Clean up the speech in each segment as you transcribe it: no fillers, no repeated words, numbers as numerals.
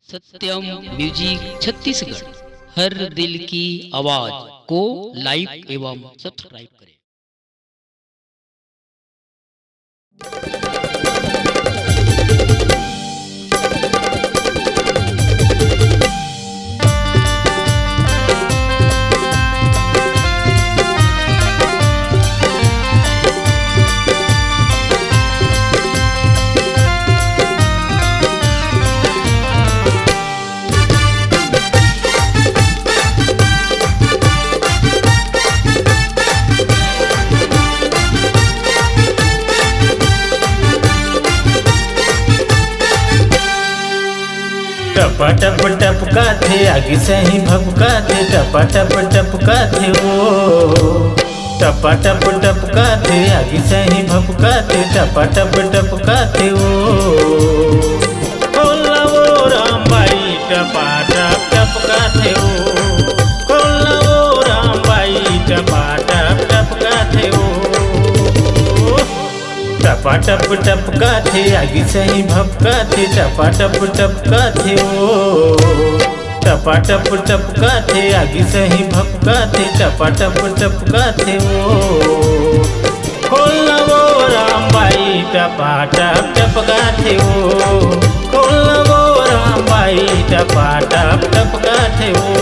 सत्यम music Chhattisgarh हर दिल की आवाज को लाइक एवं सब्सक्राइब करें। टपा टप टपका थे आगे से ही भपका थे टपा टप टपका थे वो टपा टप टपका थे आगे से ही भपका थे टपा टप टपका थे वो खोला वो राम भाई टपा टप टपका थे वो खोला वो राम भाई टपा टप टपका थे वो टपा टप टपका थे आगे से ही भपका थे टपा टप टपका थे वो टपा टप टपका थे आगे से ही भपका थे टपा टप टपका थे वो खोलना वो राम भाई टपा टप टपका थे वो खोलना वो राम भाई टपा टप टपका थे वो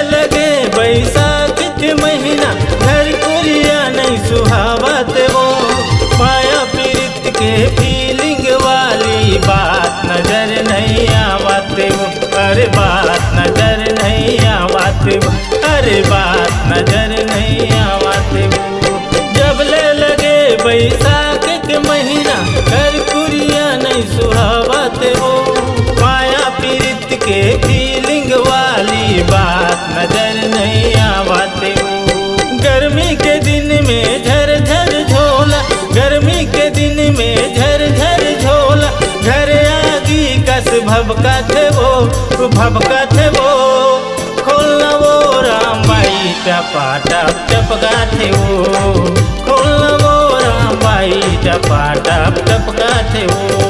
लगे बैसाख के महीना घर कुरिया नहीं सुहावत वो माया पीरित के फीलिंग वाली बात नजर नहीं आवते वो अरे बात नजर नहीं आवते वो अरे बात नजर नहीं आवते वो जब ले लगे बैसाख के महीना घर कुरिया नहीं सुहावत वो माया पीरित के फीलिंग वाली बात नजर नहीं आवते वो गर्मी के दिन में झर झर झोला गर्मी के दिन में झर झर झोला घर आगी कस भबका थे वो भबका थे वो खोलना वो राम भाई टपा टप टपका थे वो खोलना वो राम भाई टपा टप टपका थे वो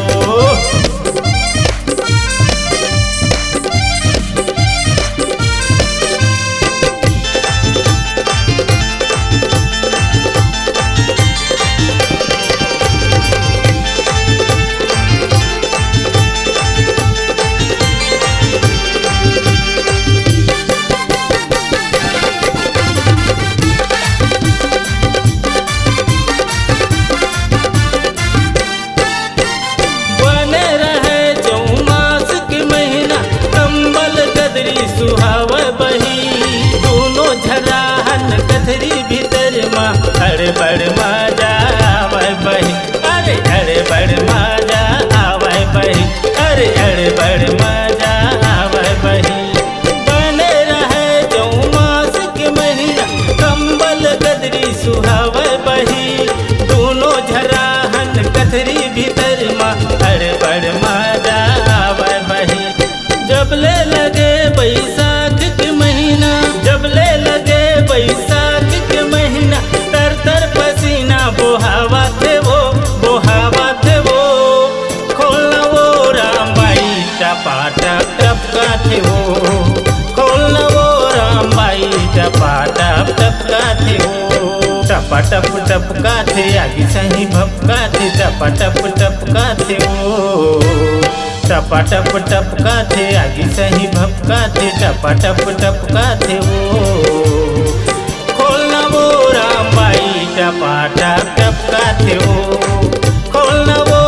सुहाव बही दोनों झराहन कथरी भीतर माँ अरे बड़ मजा आवे बही अरे बड़ मजा आवे बही अरे बड़ मजा आवे बही बने रहे जो मास के महीना कंबल कदरी सुहाव बही दोनों झराहन कथरी भीतर माँ अरे बड़ मजा आवे बही जब ले लगे बैसाख के महीना जब ले लगे बैसाख के महीना तर तर पसीना बोहावा थे वो खोलना वो राम भाई टपा टप टपका थे वो खोलना वो राम भाई टपा टप टपका थे वो टपा टप टपका थे आगे से ही भपका थे टपा टप टपका थे वो टपा टप टपका थे आगे से ही भपका थे टपा टप टपका थे वो खोलना वो राम भाई टपा टप टपका थे वो खोलना वो